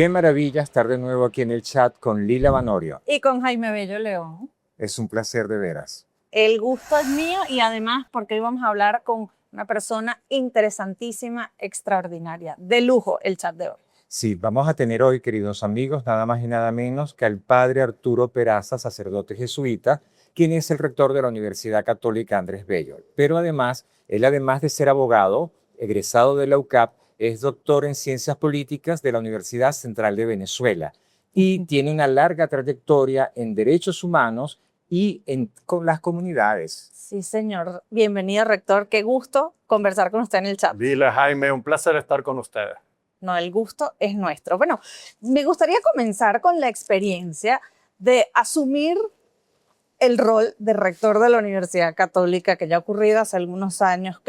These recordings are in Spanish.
Qué maravilla estar de nuevo aquí en el chat con Lila Vanorio. Y con Jaime Bello León. Es un placer de veras. El gusto es mío y además porque hoy vamos a hablar con una persona interesantísima, extraordinaria, de lujo el chat de hoy. Sí, vamos a tener hoy, queridos amigos, nada más y nada menos que al padre Arturo Peraza, sacerdote jesuita, quien es el rector de la Universidad Católica Andrés Bello. Pero además, él además de ser abogado, egresado de la UCAP, es doctor en Ciencias Políticas de la Universidad Central de Venezuela y tiene una larga trayectoria en derechos humanos y con las comunidades. Sí, señor. Bienvenido, rector. Qué gusto conversar con usted en el chat. Dile, Jaime, un placer estar con ustedes. No, el gusto es nuestro. Bueno, me gustaría comenzar con la experiencia de asumir el rol de rector de la Universidad Católica que ya ha ocurrido hace algunos años.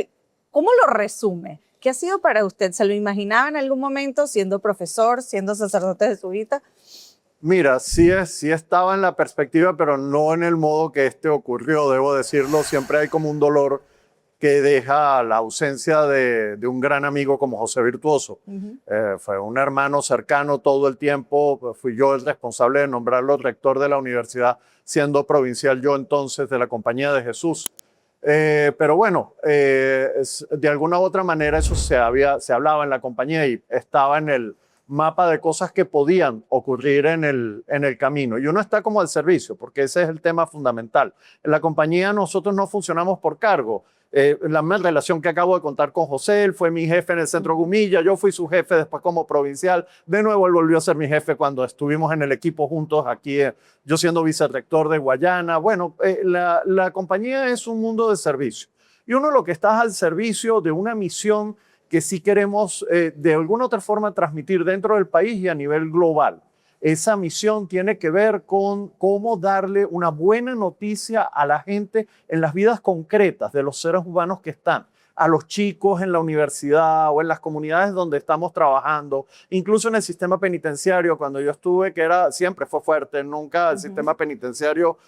¿Cómo lo resume? ¿Qué ha sido para usted? ¿Se lo imaginaba en algún momento siendo profesor, siendo sacerdote jesuita? Mira, sí estaba en la perspectiva, pero no en el modo que ocurrió, debo decirlo. Siempre hay como un dolor que deja la ausencia de un gran amigo como José Virtuoso. Fue un hermano cercano todo el tiempo. Fui yo el responsable de nombrarlo rector de la universidad, siendo provincial yo entonces de la Compañía de Jesús. Pero bueno, de alguna u otra manera eso se hablaba en la compañía y estaba en el mapa de cosas que podían ocurrir en el camino. Y uno está como al servicio, porque ese es el tema fundamental. En la compañía nosotros no funcionamos por cargo. La relación que acabo de contar con José, él fue mi jefe en el Centro Gumilla, yo fui su jefe después como provincial, de nuevo él volvió a ser mi jefe cuando estuvimos en el equipo juntos aquí, yo siendo vicerrector de Guayana. Bueno, la compañía es un mundo de servicio y uno lo que está al servicio de una misión que sí queremos de alguna otra forma transmitir dentro del país y a nivel global. Esa misión tiene que ver con cómo darle una buena noticia a la gente en las vidas concretas de los seres humanos que están, a los chicos en la universidad o en las comunidades donde estamos trabajando, incluso en el sistema penitenciario. Cuando yo estuve, siempre fue fuerte, nunca el sistema penitenciario,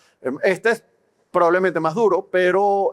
este es probablemente más duro, pero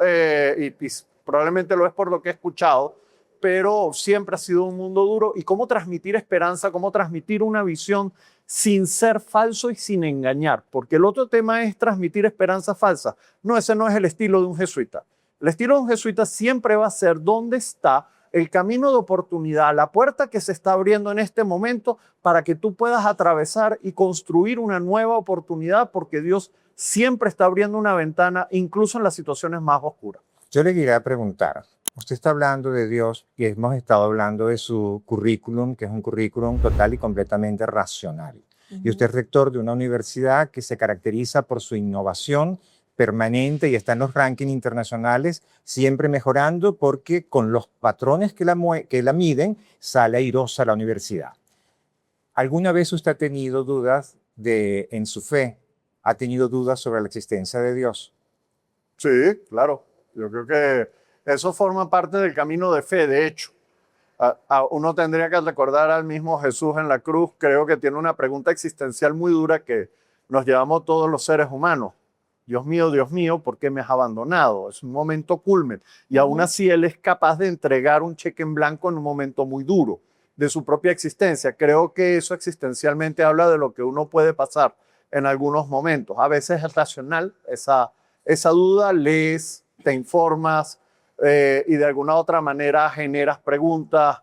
y probablemente lo es por lo que he escuchado, pero siempre ha sido un mundo duro. Y cómo transmitir esperanza, cómo transmitir una visión sin ser falso y sin engañar, porque el otro tema es transmitir esperanza falsa. No, ese no es el estilo de un jesuita. El estilo de un jesuita siempre va a ser dónde está el camino de oportunidad, la puerta que se está abriendo en este momento para que tú puedas atravesar y construir una nueva oportunidad, porque Dios siempre está abriendo una ventana, incluso en las situaciones más oscuras. Yo le quería preguntar, usted está hablando de Dios y hemos estado hablando de su currículum, que es un currículum total y completamente racional. Y usted es rector de una universidad que se caracteriza por su innovación permanente y está en los rankings internacionales, siempre mejorando, porque con los patrones que la miden, sale airosa la universidad. ¿Alguna vez usted ha tenido dudas en su fe? ¿Ha tenido dudas sobre la existencia de Dios? Sí, claro. Yo creo que eso forma parte del camino de fe, de hecho. Uno tendría que recordar al mismo Jesús en la cruz. Creo que tiene una pregunta existencial muy dura que nos llevamos todos los seres humanos. Dios mío, ¿por qué me has abandonado? Es un momento culmen. Y aún así Él es capaz de entregar un cheque en blanco en un momento muy duro de su propia existencia. Creo que eso existencialmente habla de lo que uno puede pasar en algunos momentos. A veces es racional esa duda, lees, te informas y de alguna otra manera generas preguntas.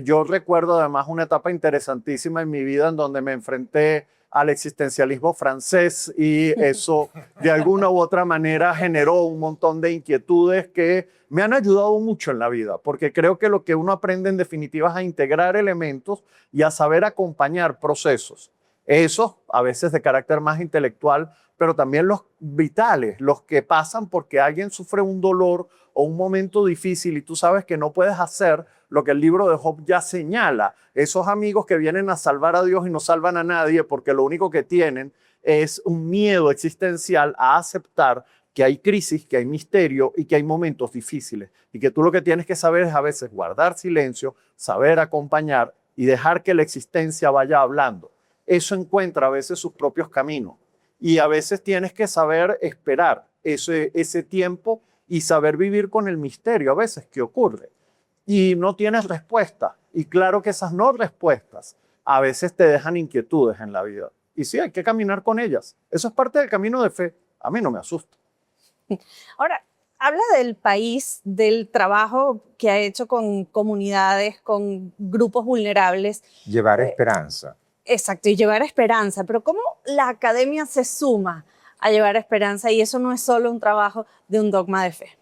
Yo recuerdo además una etapa interesantísima en mi vida en donde me enfrenté al existencialismo francés y eso de alguna u otra manera generó un montón de inquietudes que me han ayudado mucho en la vida, porque creo que lo que uno aprende en definitiva es a integrar elementos y a saber acompañar procesos. Esos, a veces de carácter más intelectual, pero también los vitales, los que pasan porque alguien sufre un dolor o un momento difícil y tú sabes que no puedes hacer lo que el libro de Job ya señala. Esos amigos que vienen a salvar a Dios y no salvan a nadie porque lo único que tienen es un miedo existencial a aceptar que hay crisis, que hay misterio y que hay momentos difíciles. Y que tú lo que tienes que saber es a veces guardar silencio, saber acompañar y dejar que la existencia vaya hablando. Eso encuentra a veces sus propios caminos. Y a veces tienes que saber esperar ese tiempo y saber vivir con el misterio a veces que ocurre. Y no tienes respuesta. Y claro que esas no respuestas a veces te dejan inquietudes en la vida. Y sí, hay que caminar con ellas. Eso es parte del camino de fe. A mí no me asusta. Ahora, habla del país, del trabajo que ha hecho con comunidades, con grupos vulnerables. Llevar esperanza. Exacto, y llevar esperanza. Pero ¿cómo la academia se suma a llevar esperanza? Y eso no es solo un trabajo de un dogma de fe.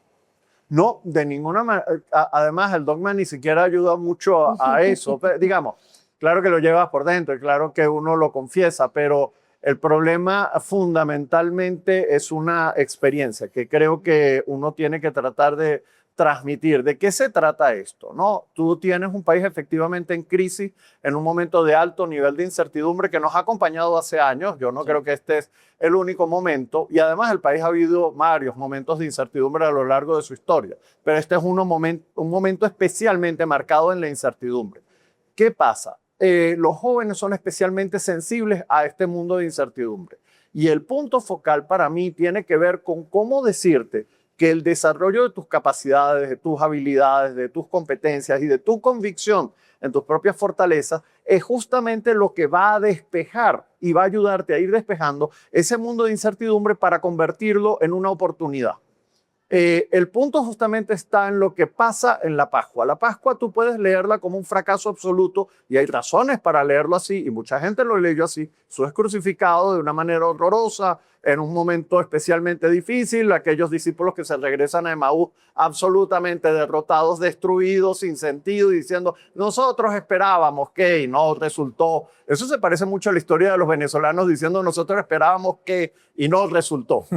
No, de ninguna manera. Además, el dogma ni siquiera ayuda mucho a eso. Digamos, claro que lo llevas por dentro y claro que uno lo confiesa, pero el problema fundamentalmente es una experiencia que creo que uno tiene que tratar de transmitir. ¿De qué se trata esto? ¿No? Tú tienes un país efectivamente en crisis, en un momento de alto nivel de incertidumbre que nos ha acompañado hace años. Yo no creo que este es el único momento. Y además el país ha vivido varios momentos de incertidumbre a lo largo de su historia. Pero este es un momento especialmente marcado en la incertidumbre. ¿Qué pasa? Los jóvenes son especialmente sensibles a este mundo de incertidumbre. Y el punto focal para mí tiene que ver con cómo decirte que el desarrollo de tus capacidades, de tus habilidades, de tus competencias y de tu convicción en tus propias fortalezas es justamente lo que va a despejar y va a ayudarte a ir despejando ese mundo de incertidumbre para convertirlo en una oportunidad. El punto justamente está en lo que pasa en la Pascua. La Pascua tú puedes leerla como un fracaso absoluto y hay razones para leerlo así y mucha gente lo leyó así. Jesús es crucificado de una manera horrorosa, en un momento especialmente difícil. Aquellos discípulos que se regresan a Emaús absolutamente derrotados, destruidos, sin sentido, diciendo nosotros esperábamos que y no resultó. Eso se parece mucho a la historia de los venezolanos diciendo nosotros esperábamos que y no resultó.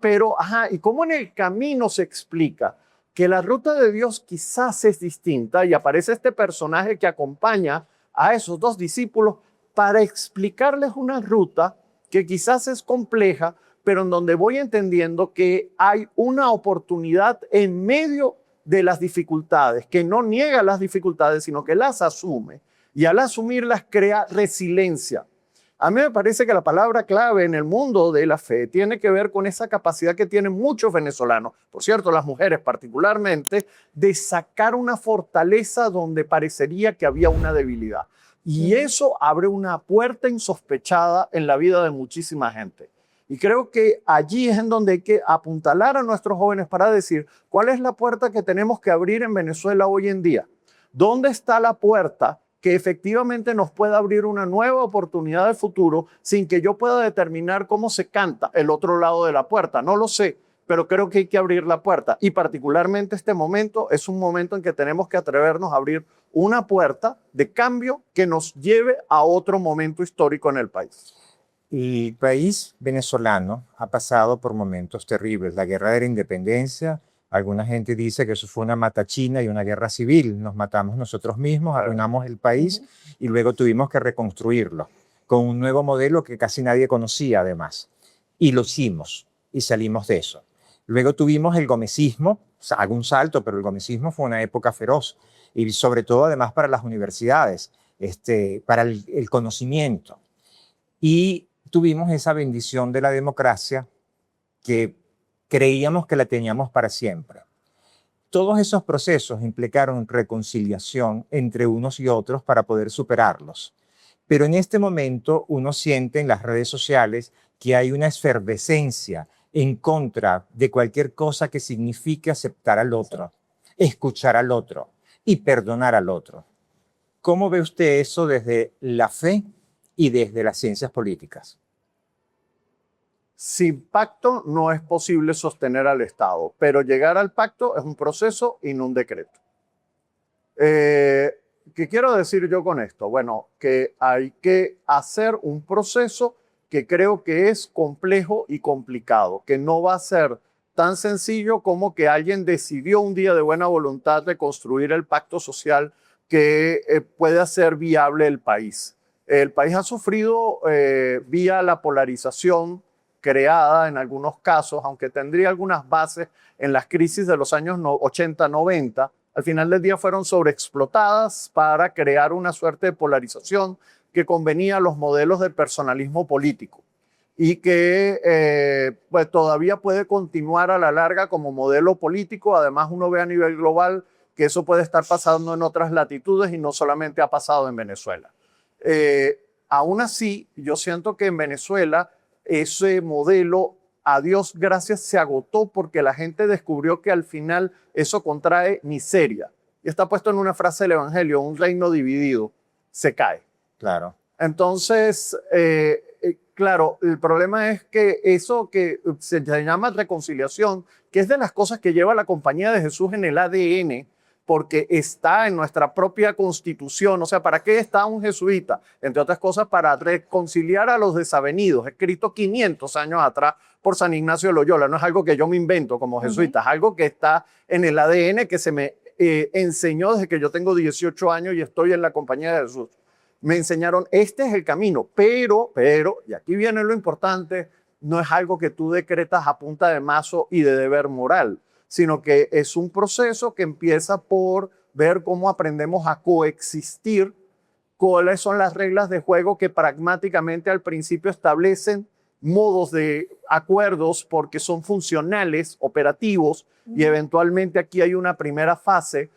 Pero, ¿y cómo en el camino se explica que la ruta de Dios quizás es distinta? Y aparece este personaje que acompaña a esos dos discípulos para explicarles una ruta que quizás es compleja, pero en donde voy entendiendo que hay una oportunidad en medio de las dificultades, que no niega las dificultades, sino que las asume. Y al asumirlas crea resiliencia. A mí me parece que la palabra clave en el mundo de la fe tiene que ver con esa capacidad que tienen muchos venezolanos, por cierto, las mujeres particularmente, de sacar una fortaleza donde parecería que había una debilidad. Y eso abre una puerta insospechada en la vida de muchísima gente. Y creo que allí es en donde hay que apuntalar a nuestros jóvenes para decir cuál es la puerta que tenemos que abrir en Venezuela hoy en día. ¿Dónde está la puerta que efectivamente nos pueda abrir una nueva oportunidad de futuro sin que yo pueda determinar cómo se canta el otro lado de la puerta? No lo sé, pero creo que hay que abrir la puerta. Y particularmente este momento es un momento en que tenemos que atrevernos a abrir una puerta de cambio que nos lleve a otro momento histórico en el país. El país venezolano ha pasado por momentos terribles. La guerra de la independencia, alguna gente dice que eso fue una matachina y una guerra civil. Nos matamos nosotros mismos, arruinamos el país y luego tuvimos que reconstruirlo con un nuevo modelo que casi nadie conocía además. Y lo hicimos y salimos de eso. Luego tuvimos el gomecismo, o sea, hago un salto, pero el gomecismo fue una época feroz y sobre todo además para las universidades, para el conocimiento. Y tuvimos esa bendición de la democracia que creíamos que la teníamos para siempre. Todos esos procesos implicaron reconciliación entre unos y otros para poder superarlos. Pero en este momento uno siente en las redes sociales que hay una efervescencia en contra de cualquier cosa que signifique aceptar al otro, escuchar al otro y perdonar al otro. ¿Cómo ve usted eso desde la fe y desde las ciencias políticas? Sin pacto no es posible sostener al Estado, pero llegar al pacto es un proceso y no un decreto. ¿Qué quiero decir yo con esto? Bueno, que hay que hacer un proceso que creo que es complejo y complicado, que no va a ser tan sencillo como que alguien decidió un día de buena voluntad de construir el pacto social que puede hacer viable el país. El país ha sufrido vía la polarización creada en algunos casos, aunque tendría algunas bases en las crisis de los años 80-90, al final del día fueron sobreexplotadas para crear una suerte de polarización que convenía a los modelos del personalismo político y que pues todavía puede continuar a la larga como modelo político. Además, uno ve a nivel global que eso puede estar pasando en otras latitudes y no solamente ha pasado en Venezuela. Aún así, yo siento que en Venezuela ese modelo, a Dios gracias, se agotó porque la gente descubrió que al final eso contrae miseria. Y está puesto en una frase del Evangelio: un reino dividido se cae. Claro. Entonces, claro, el problema es que eso que se llama reconciliación, que es de las cosas que lleva la Compañía de Jesús en el ADN, porque está en nuestra propia constitución. O sea, ¿para qué está un jesuita? Entre otras cosas, para reconciliar a los desavenenciados, escrito 500 años atrás por San Ignacio de Loyola. No es algo que yo me invento como jesuita, es algo que está en el ADN, que se me enseñó desde que yo tengo 18 años y estoy en la Compañía de Jesús. Me enseñaron, este es el camino, pero, y aquí viene lo importante, no es algo que tú decretas a punta de mazo y de deber moral, sino que es un proceso que empieza por ver cómo aprendemos a coexistir, cuáles son las reglas de juego que pragmáticamente al principio establecen modos de acuerdos porque son funcionales, operativos, y eventualmente aquí hay una primera fase,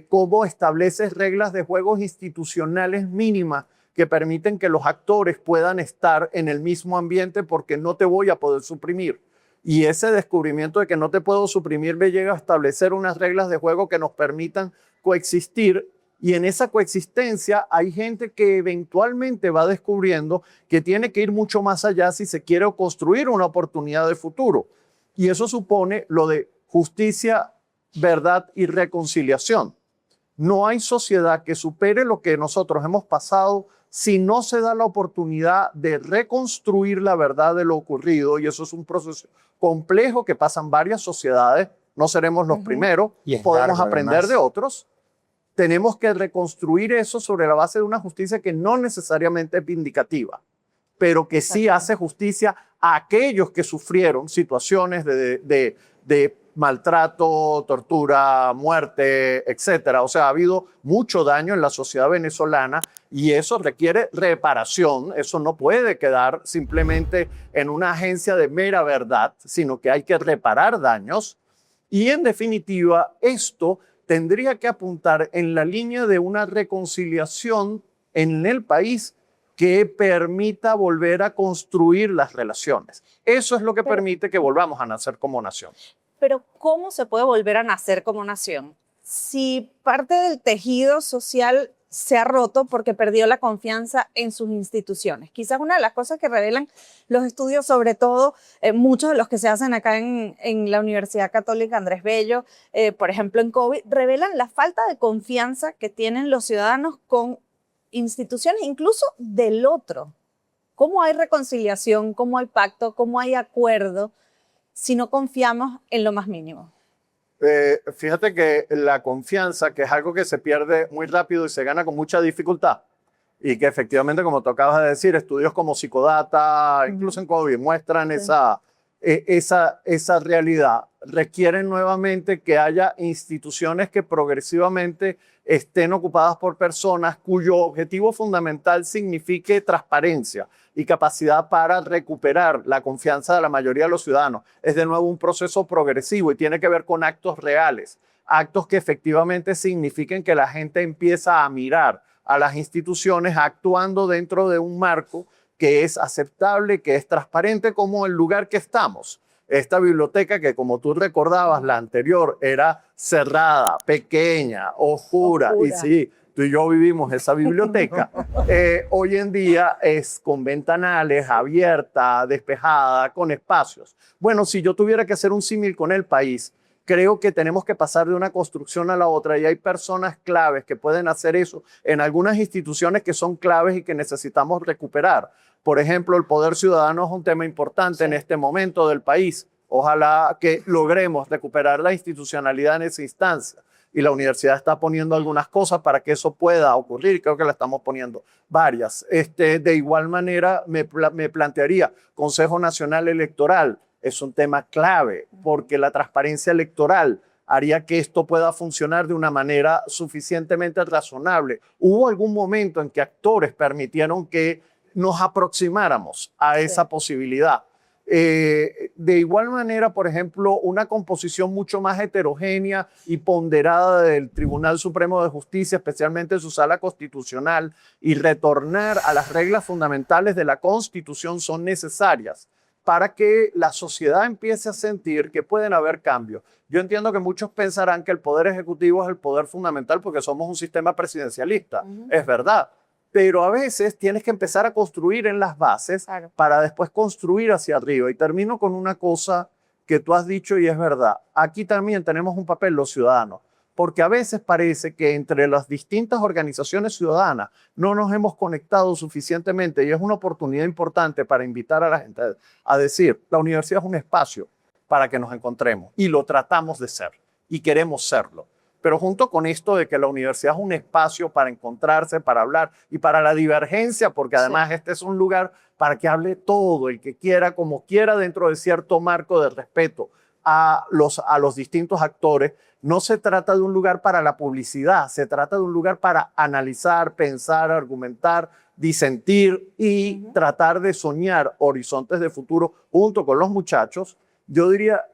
cómo estableces reglas de juegos institucionales mínimas que permiten que los actores puedan estar en el mismo ambiente porque no te voy a poder suprimir. Y ese descubrimiento de que no te puedo suprimir me llega a establecer unas reglas de juego que nos permitan coexistir. Y en esa coexistencia hay gente que eventualmente va descubriendo que tiene que ir mucho más allá si se quiere construir una oportunidad de futuro. Y eso supone lo de justicia, verdad y reconciliación. No hay sociedad que supere lo que nosotros hemos pasado si no se da la oportunidad de reconstruir la verdad de lo ocurrido, y eso es un proceso complejo que pasan varias sociedades, no seremos los primeros, podemos aprender de otros. Tenemos que reconstruir eso sobre la base de una justicia que no necesariamente es vindicativa, pero que sí hace justicia a aquellos que sufrieron situaciones de maltrato, tortura, muerte, etcétera. O sea, ha habido mucho daño en la sociedad venezolana y eso requiere reparación. Eso no puede quedar simplemente en una agencia de mera verdad, sino que hay que reparar daños. Y en definitiva, esto tendría que apuntar en la línea de una reconciliación en el país que permita volver a construir las relaciones. Eso es lo que permite que volvamos a nacer como nación. Pero ¿cómo se puede volver a nacer como nación si parte del tejido social se ha roto porque perdió la confianza en sus instituciones? Quizás una de las cosas que revelan los estudios, sobre todo muchos de los que se hacen acá en la Universidad Católica Andrés Bello, por ejemplo en COVID, revelan la falta de confianza que tienen los ciudadanos con instituciones, incluso del otro. ¿Cómo hay reconciliación? ¿Cómo hay pacto? ¿Cómo hay acuerdo si no confiamos en lo más mínimo? Fíjate que la confianza, que es algo que se pierde muy rápido y se gana con mucha dificultad, y que efectivamente, como tú acabas de decir, estudios como Psicodata, incluso en COVID, muestran esa realidad, requieren nuevamente que haya instituciones que progresivamente estén ocupadas por personas cuyo objetivo fundamental signifique transparencia y capacidad para recuperar la confianza de la mayoría de los ciudadanos. Es de nuevo un proceso progresivo y tiene que ver con actos reales, actos que efectivamente signifiquen que la gente empieza a mirar a las instituciones actuando dentro de un marco que es aceptable, que es transparente, como el lugar que estamos. Esta biblioteca que, como tú recordabas, la anterior era cerrada, pequeña, oscura. Y sí, tú y yo vivimos esa biblioteca. Hoy en día es con ventanales, abierta, despejada, con espacios. Bueno, si yo tuviera que hacer un símil con el país, creo que tenemos que pasar de una construcción a la otra y hay personas claves que pueden hacer eso en algunas instituciones que son claves y que necesitamos recuperar. Por ejemplo, el poder ciudadano es un tema importante en este momento del país. Ojalá que logremos recuperar la institucionalidad en esa instancia. Y la universidad está poniendo algunas cosas para que eso pueda ocurrir. Creo que la estamos poniendo varias. De igual manera, me plantearía Consejo Nacional Electoral. Es un tema clave porque la transparencia electoral haría que esto pueda funcionar de una manera suficientemente razonable. Hubo algún momento en que actores permitieron que nos aproximáramos a esa posibilidad. De igual manera, por ejemplo, una composición mucho más heterogénea y ponderada del Tribunal Supremo de Justicia, especialmente su sala constitucional, y retornar a las reglas fundamentales de la Constitución son necesarias para que la sociedad empiece a sentir que pueden haber cambios. Yo entiendo que muchos pensarán que el poder ejecutivo es el poder fundamental porque somos un sistema presidencialista. Es verdad. Pero a veces tienes que empezar a construir en las bases para después construir hacia arriba. Y termino con una cosa que tú has dicho y es verdad. Aquí también tenemos un papel los ciudadanos, porque a veces parece que entre las distintas organizaciones ciudadanas no nos hemos conectado suficientemente y es una oportunidad importante para invitar a la gente a decir, la universidad es un espacio para que nos encontremos y lo tratamos de ser y queremos serlo. Pero junto con esto de que la universidad es un espacio para encontrarse, para hablar y para la divergencia, porque además este es un lugar para que hable todo el que quiera, como quiera, dentro de cierto marco de respeto a los distintos actores. No se trata de un lugar para la publicidad, se trata de un lugar para analizar, pensar, argumentar, disentir y tratar de soñar horizontes de futuro junto con los muchachos. Yo diría,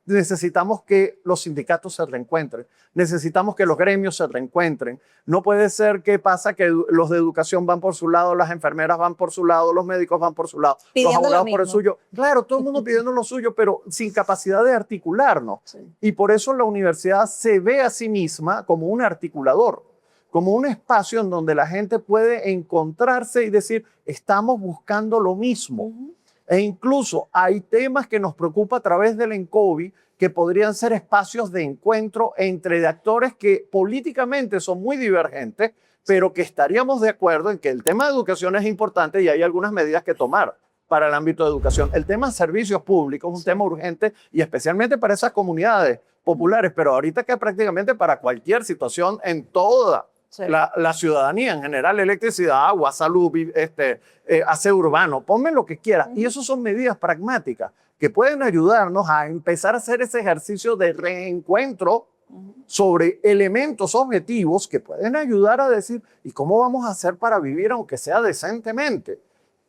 necesitamos que los sindicatos se reencuentren, necesitamos que los gremios se reencuentren. No puede ser que pasa que los de educación van por su lado, las enfermeras van por su lado, los médicos van por su lado, los abogados por el suyo. Claro, todo el mundo pidiendo lo suyo, pero sin capacidad de articularnos. Sí. Y por eso la universidad se ve a sí misma como un articulador, como un espacio en donde la gente puede encontrarse y decir, estamos buscando lo mismo. E incluso hay temas que nos preocupan a través del ENCOVI que podrían ser espacios de encuentro entre actores que políticamente son muy divergentes, pero que estaríamos de acuerdo en que el tema de educación es importante y hay algunas medidas que tomar para el ámbito de educación. El tema de servicios públicos es un tema urgente y especialmente para esas comunidades populares, pero ahorita que prácticamente para cualquier situación en toda la ciudadanía en general, electricidad, agua, salud, aseo urbano, ponme lo que quieras. Y eso son medidas pragmáticas que pueden ayudarnos a empezar a hacer ese ejercicio de reencuentro sobre elementos objetivos que pueden ayudar a decir, ¿y cómo vamos a hacer para vivir aunque sea decentemente?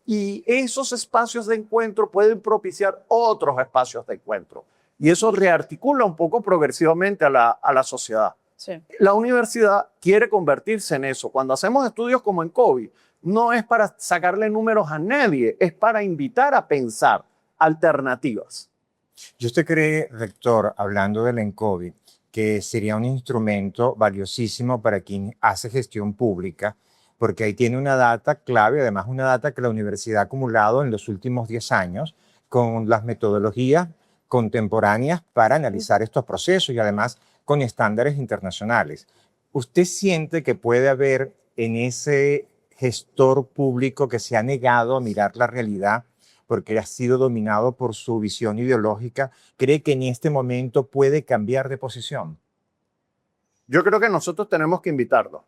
Y esos espacios de encuentro pueden propiciar otros espacios de encuentro. Y eso rearticula un poco progresivamente a la sociedad. Sí. La universidad quiere convertirse en eso. Cuando hacemos estudios como en COVID, no es para sacarle números a nadie, es para invitar a pensar alternativas. ¿Y usted cree, rector, hablando del ENCOVI, que sería un instrumento valiosísimo para quien hace gestión pública? Porque ahí tiene una data clave, además una data que la universidad ha acumulado en los últimos 10 años con las metodologías contemporáneas para analizar estos procesos y además con estándares internacionales. ¿Usted siente que puede haber en ese gestor público que se ha negado a mirar la realidad porque ha sido dominado por su visión ideológica, cree que en este momento puede cambiar de posición? Yo creo que nosotros tenemos que invitarlo.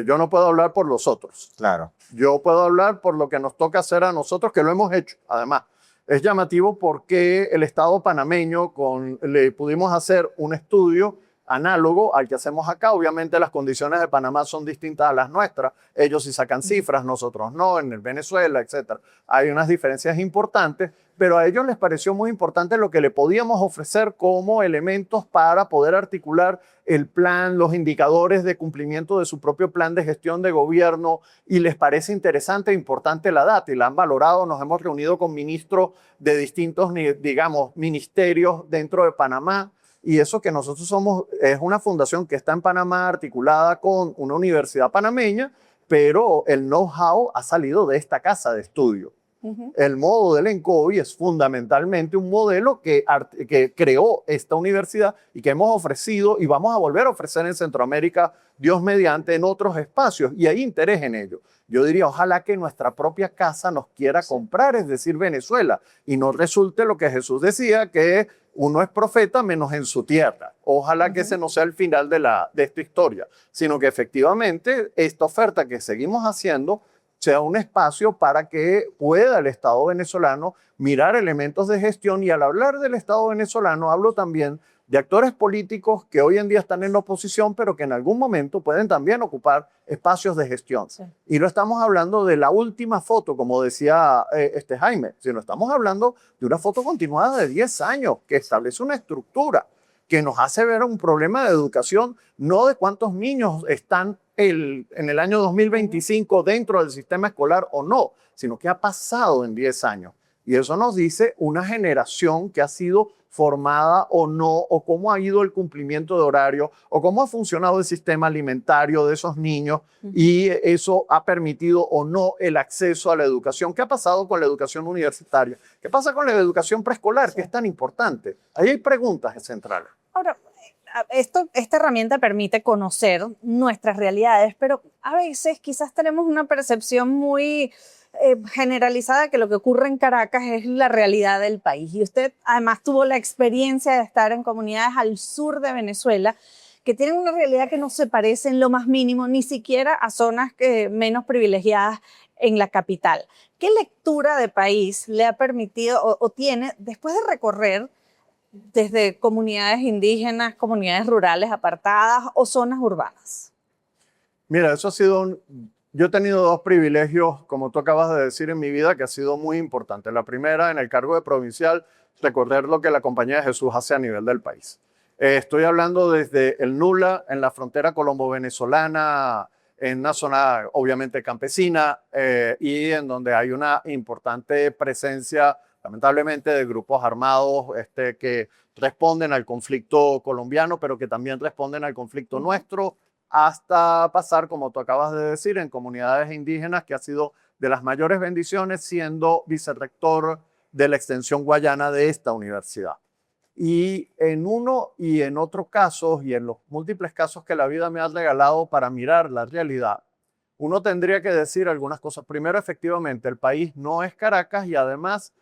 Yo no puedo hablar por los otros. Claro. Yo puedo hablar por lo que nos toca hacer a nosotros, que lo hemos hecho, además. Es llamativo porque el Estado panameño le pudimos hacer un estudio análogo al que hacemos acá. Obviamente las condiciones de Panamá son distintas a las nuestras. Ellos sí sacan cifras, nosotros no, en el Venezuela, etc. Hay unas diferencias importantes, pero a ellos les pareció muy importante lo que le podíamos ofrecer como elementos para poder articular el plan, los indicadores de cumplimiento de su propio plan de gestión de gobierno, y les parece interesante e importante la data y la han valorado. Nos hemos reunido con ministros de distintos, digamos, ministerios dentro de Panamá, y eso que nosotros somos es una fundación que está en Panamá articulada con una universidad panameña, pero el know-how ha salido de esta casa de estudio. El modo del ENCOVI es fundamentalmente un modelo que creó esta universidad y que hemos ofrecido y vamos a volver a ofrecer en Centroamérica, Dios mediante, en otros espacios, y hay interés en ello. Yo diría, ojalá que nuestra propia casa nos quiera comprar, es decir, Venezuela, y no resulte lo que Jesús decía, que uno es profeta menos en su tierra. Ojalá que ese no sea el final de esta historia, sino que efectivamente esta oferta que seguimos haciendo sea un espacio para que pueda el Estado venezolano mirar elementos de gestión. Y al hablar del Estado venezolano hablo también de actores políticos que hoy en día están en la oposición, pero que en algún momento pueden también ocupar espacios de gestión. Sí. Y no estamos hablando de la última foto, como decía Jaime, sino estamos hablando de una foto continuada de 10 años que establece una estructura que nos hace ver un problema de educación, no de cuántos niños están en el año 2025 dentro del sistema escolar o no, sino qué ha pasado en 10 años. Y eso nos dice una generación que ha sido formada o no, o cómo ha ido el cumplimiento de horario, o cómo ha funcionado el sistema alimentario de esos niños, y eso ha permitido o no el acceso a la educación. ¿Qué ha pasado con la educación universitaria? ¿Qué pasa con la educación preescolar, que es tan importante? Ahí hay preguntas centrales. Ahora, esta herramienta permite conocer nuestras realidades, pero a veces quizás tenemos una percepción muy generalizada de que lo que ocurre en Caracas es la realidad del país. Y usted además tuvo la experiencia de estar en comunidades al sur de Venezuela que tienen una realidad que no se parece en lo más mínimo, ni siquiera a zonas menos privilegiadas en la capital. ¿Qué lectura de país le ha permitido o tiene después de recorrer desde comunidades indígenas, comunidades rurales apartadas o zonas urbanas? Mira, eso ha sido yo he tenido dos privilegios, como tú acabas de decir, en mi vida, que ha sido muy importante. La primera, en el cargo de provincial, recorrer lo que la Compañía de Jesús hace a nivel del país. Estoy hablando desde el Nula, en la frontera colombo-venezolana, en una zona obviamente campesina, y en donde hay una importante presencia, lamentablemente, de grupos armados que responden al conflicto colombiano, pero que también responden al conflicto nuestro, hasta pasar, como tú acabas de decir, en comunidades indígenas, que ha sido de las mayores bendiciones, siendo vicerrector de la extensión guayana de esta universidad. Y en uno y en otros casos, y en los múltiples casos que la vida me ha regalado para mirar la realidad, uno tendría que decir algunas cosas. Primero, efectivamente, el país no es Caracas, y además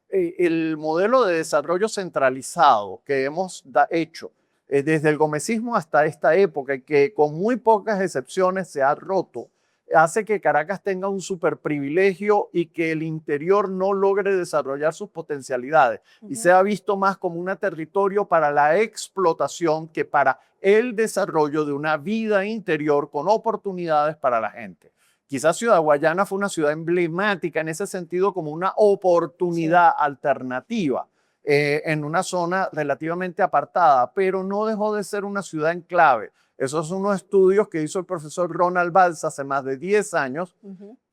el modelo de desarrollo centralizado que hemos hecho desde el gomecismo hasta esta época, y que con muy pocas excepciones se ha roto, hace que Caracas tenga un superprivilegio y que el interior no logre desarrollar sus potencialidades y sea visto más como un territorio para la explotación que para el desarrollo de una vida interior con oportunidades para la gente. Quizás Ciudad Guayana fue una ciudad emblemática en ese sentido, como una oportunidad alternativa en una zona relativamente apartada, pero no dejó de ser una ciudad enclave. Esos son unos estudios que hizo el profesor Ronald Balsa hace más de 10 años,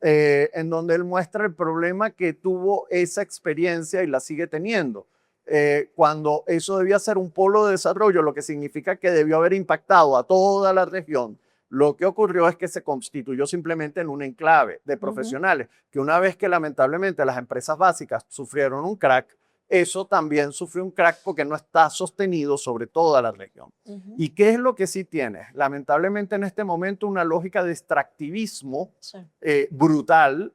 en donde él muestra el problema que tuvo esa experiencia y la sigue teniendo. Cuando eso debía ser un polo de desarrollo, lo que significa que debió haber impactado a toda la región, lo que ocurrió es que se constituyó simplemente en un enclave de profesionales, que una vez que lamentablemente las empresas básicas sufrieron un crack, eso también sufrió un crack porque no está sostenido sobre toda la región. ¿Y qué es lo que sí tiene? Lamentablemente en este momento una lógica de extractivismo brutal,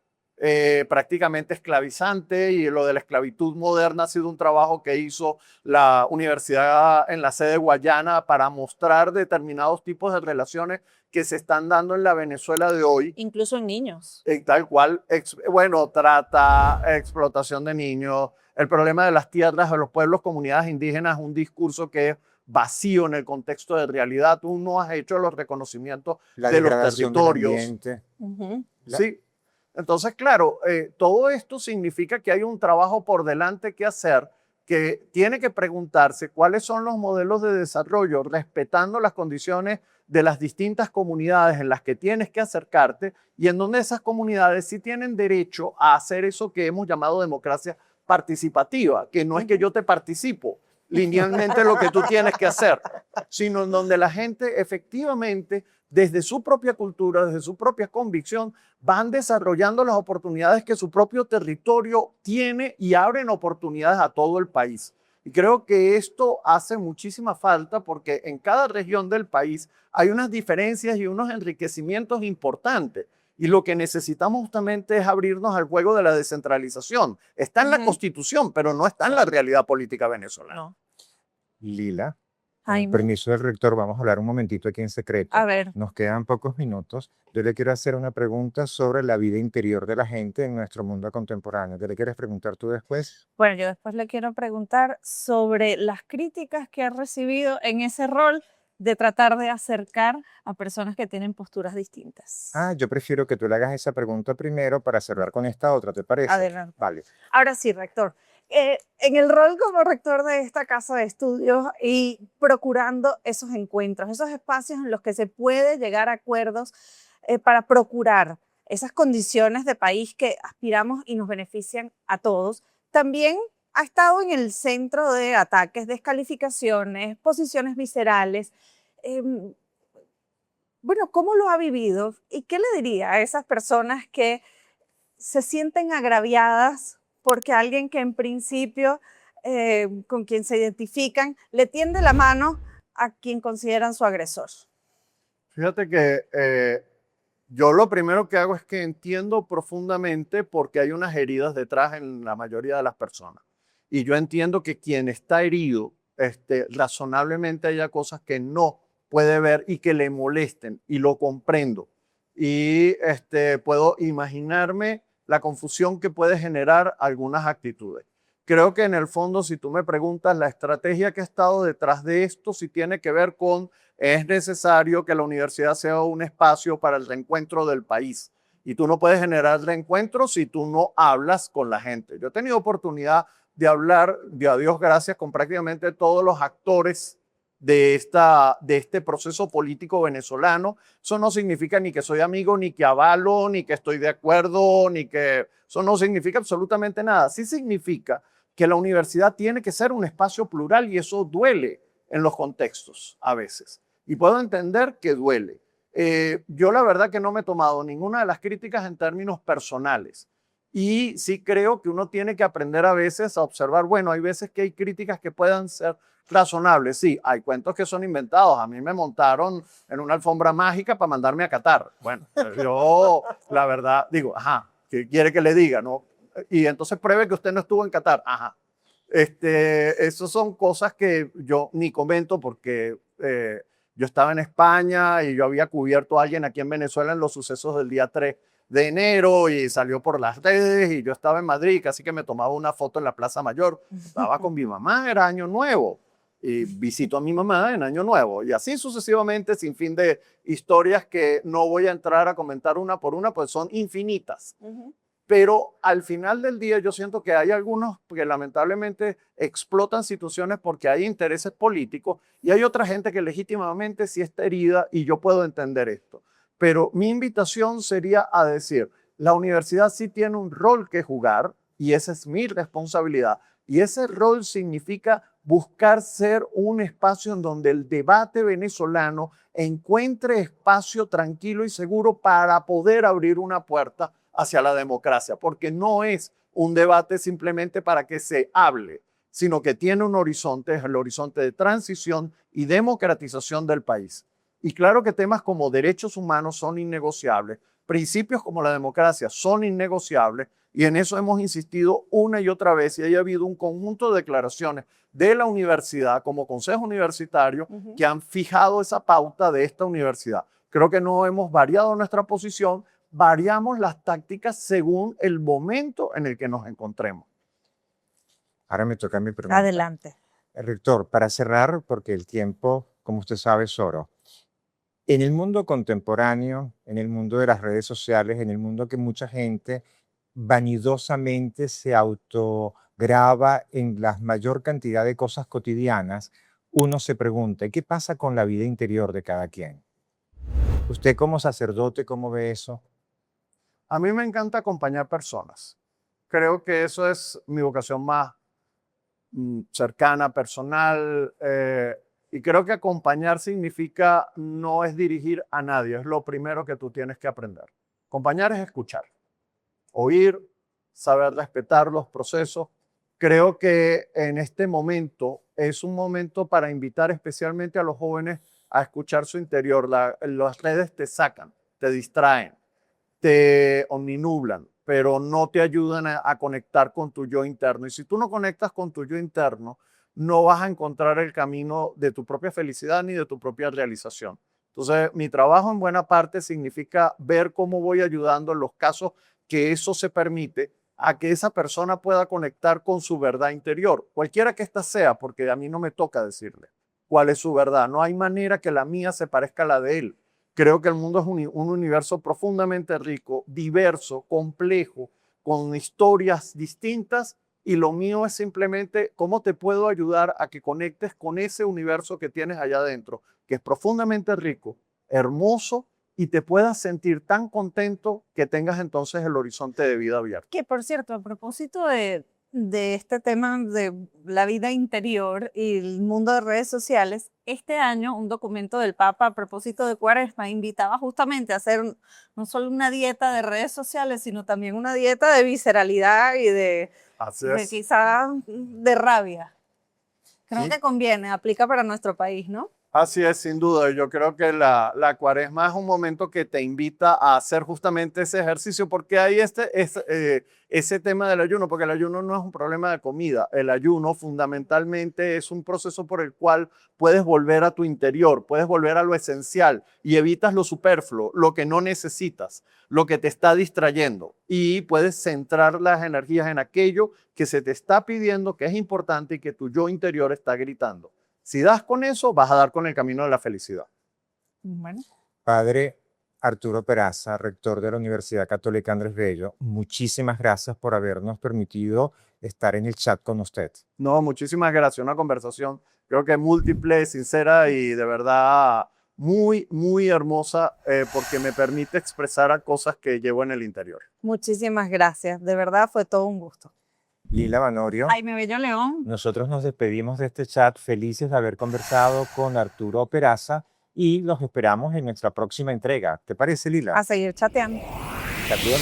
prácticamente esclavizante, y lo de la esclavitud moderna ha sido un trabajo que hizo la universidad en la sede Guayana para mostrar determinados tipos de relaciones que se están dando en la Venezuela de hoy. Incluso en niños. Tal cual, bueno, trata, explotación de niños, el problema de las tierras de los pueblos, comunidades indígenas, un discurso que es vacío en el contexto de realidad. Tú no has hecho los reconocimientos de los territorios. Sí. Entonces, claro, todo esto significa que hay un trabajo por delante que hacer, que tiene que preguntarse cuáles son los modelos de desarrollo, respetando las condiciones de las distintas comunidades en las que tienes que acercarte, y en donde esas comunidades sí tienen derecho a hacer eso que hemos llamado democracia participativa, que no es que yo te participo linealmente lo que tú tienes que hacer, sino en donde la gente efectivamente, desde su propia cultura, desde su propia convicción, van desarrollando las oportunidades que su propio territorio tiene y abren oportunidades a todo el país. Y creo que esto hace muchísima falta, porque en cada región del país hay unas diferencias y unos enriquecimientos importantes. Y lo que necesitamos justamente es abrirnos al juego de la descentralización. Está en la Constitución, pero no está en la realidad política venezolana. Lila. Con el Jaime. permiso del rector, vamos a hablar un momentito aquí en secreto. A ver, Nos quedan pocos minutos. Yo le quiero hacer una pregunta sobre la vida interior de la gente en nuestro mundo contemporáneo. ¿Qué le quieres preguntar tú después? bueno, yo después le quiero preguntar sobre las críticas que ha recibido en ese rol de tratar de acercar a personas que tienen posturas distintas. Ah, yo prefiero que tú le hagas esa pregunta primero para cerrar con esta otra, ¿te parece? Adelante. Vale. Ahora sí, rector. En el rol como rector de esta casa de estudios y procurando esos encuentros, esos espacios en los que se puede llegar a acuerdos para procurar esas condiciones de país que aspiramos y nos benefician a todos, también ha estado en el centro de ataques, descalificaciones, posiciones viscerales. Em, bueno, ¿cómo lo ha vivido? ¿Y qué le diría a esas personas que se sienten agraviadas porque alguien que en principio con quien se identifican le tiende la mano a quien consideran su agresor? Fíjate que yo lo primero que hago es que entiendo profundamente porque hay unas heridas detrás en la mayoría de las personas. Y yo entiendo que quien está herido, razonablemente haya cosas que no puede ver y que le molesten, y lo comprendo. Y puedo imaginarme la confusión que puede generar algunas actitudes. Creo que en el fondo, si tú me preguntas, la estrategia que ha estado detrás de esto sí tiene que ver con es necesario que la universidad sea un espacio para el reencuentro del país. Y tú no puedes generar reencuentro si tú no hablas con la gente. Yo he tenido oportunidad de hablar, de a Dios gracias, con prácticamente todos los actores de este proceso político venezolano. Eso no significa ni que soy amigo, ni que avalo, ni que estoy de acuerdo, ni que... Eso no significa absolutamente nada. Sí significa que la universidad tiene que ser un espacio plural y eso duele en los contextos a veces. Y puedo entender que duele. Yo la verdad que no me he tomado ninguna de las críticas en términos personales. Y sí creo que uno tiene que aprender a veces a observar, bueno, hay veces que hay críticas que puedan ser razonables. Sí, hay cuentos que son inventados. A mí me montaron en una alfombra mágica para mandarme a Qatar. Bueno, yo la verdad digo, ajá, ¿qué quiere que le diga? ¿No? Y entonces pruebe que usted no estuvo en Qatar. Ajá. Esas son cosas que yo ni comento porque yo estaba en España y yo había cubierto a alguien aquí en Venezuela en los sucesos del día 3 de enero y salió por las redes y yo estaba en Madrid, casi que me tomaba una foto en la Plaza Mayor. Estaba con mi mamá, era Año Nuevo y visito a mi mamá en Año Nuevo y así sucesivamente sin fin de historias que no voy a entrar a comentar una por una, pues son infinitas. Pero al final del día yo siento que hay algunos que lamentablemente explotan situaciones porque hay intereses políticos y hay otra gente que legítimamente sí está herida y yo puedo entender esto. Pero mi invitación sería a decir, la universidad sí tiene un rol que jugar y esa es mi responsabilidad. Y ese rol significa buscar ser un espacio en donde el debate venezolano encuentre espacio tranquilo y seguro para poder abrir una puerta hacia la democracia, porque no es un debate simplemente para que se hable, sino que tiene un horizonte, es el horizonte de transición y democratización del país. Y claro que temas como derechos humanos son innegociables, principios como la democracia son innegociables, y en eso hemos insistido una y otra vez, y ha habido un conjunto de declaraciones de la universidad como consejo universitario que han fijado esa pauta de esta universidad. Creo que no hemos variado nuestra posición, variamos las tácticas según el momento en el que nos encontremos. Ahora me toca mi pregunta. Adelante. Rector, para cerrar, porque el tiempo, como usted sabe, es oro. En el mundo contemporáneo, en el mundo de las redes sociales, en el mundo que mucha gente vanidosamente se autograba en la mayor cantidad de cosas cotidianas, uno se pregunta, ¿qué pasa con la vida interior de cada quien? Usted como sacerdote, ¿cómo ve eso? A mí me encanta acompañar personas. Creo que eso es mi vocación más cercana, personal, y creo que acompañar significa no es dirigir a nadie, es lo primero que tú tienes que aprender. Acompañar es escuchar, oír, saber respetar los procesos. Creo que en este momento es un momento para invitar especialmente a los jóvenes a escuchar su interior. Las redes te sacan, te distraen, te omninublan, pero no te ayudan a conectar con tu yo interno. Y si tú no conectas con tu yo interno, no vas a encontrar el camino de tu propia felicidad ni de tu propia realización. Entonces, mi trabajo en buena parte significa ver cómo voy ayudando en los casos que eso se permite a que esa persona pueda conectar con su verdad interior, cualquiera que ésta sea, porque a mí no me toca decirle cuál es su verdad. No hay manera que la mía se parezca a la de él. Creo que el mundo es un universo profundamente rico, diverso, complejo, con historias distintas, y lo mío es simplemente cómo te puedo ayudar a que conectes con ese universo que tienes allá adentro, que es profundamente rico, hermoso, y te puedas sentir tan contento que tengas entonces el horizonte de vida abierto. Que por cierto, a propósito de este tema de la vida interior y el mundo de redes sociales, este año un documento del Papa a propósito de Cuaresma invitaba justamente a hacer no solo una dieta de redes sociales, sino también una dieta de visceralidad y de quizás de rabia. Creo Sí. que conviene, aplica para nuestro país, ¿no? Así es, sin duda. Yo creo que la cuaresma es un momento que te invita a hacer justamente ese ejercicio, porque hay ese tema del ayuno, porque el ayuno no es un problema de comida. El ayuno fundamentalmente es un proceso por el cual puedes volver a tu interior, puedes volver a lo esencial y evitas lo superfluo, lo que no necesitas, lo que te está distrayendo, y puedes centrar las energías en aquello que se te está pidiendo, que es importante y que tu yo interior está gritando. Si das con eso, vas a dar con el camino de la felicidad. Bueno, Padre Arturo Peraza, rector de la Universidad Católica Andrés Bello, muchísimas gracias por habernos permitido estar en el chat con usted. No, muchísimas gracias. Una conversación, creo que múltiple, sincera y de verdad muy, muy hermosa, porque me permite expresar cosas que llevo en el interior. muchísimas gracias. De verdad fue todo un gusto. Lila Vanorio, Jaime Bello León. nosotros nos despedimos de este chat felices de haber conversado con Arturo Peraza y los esperamos en nuestra próxima entrega. ¿Te parece, Lila? A seguir chateando. También,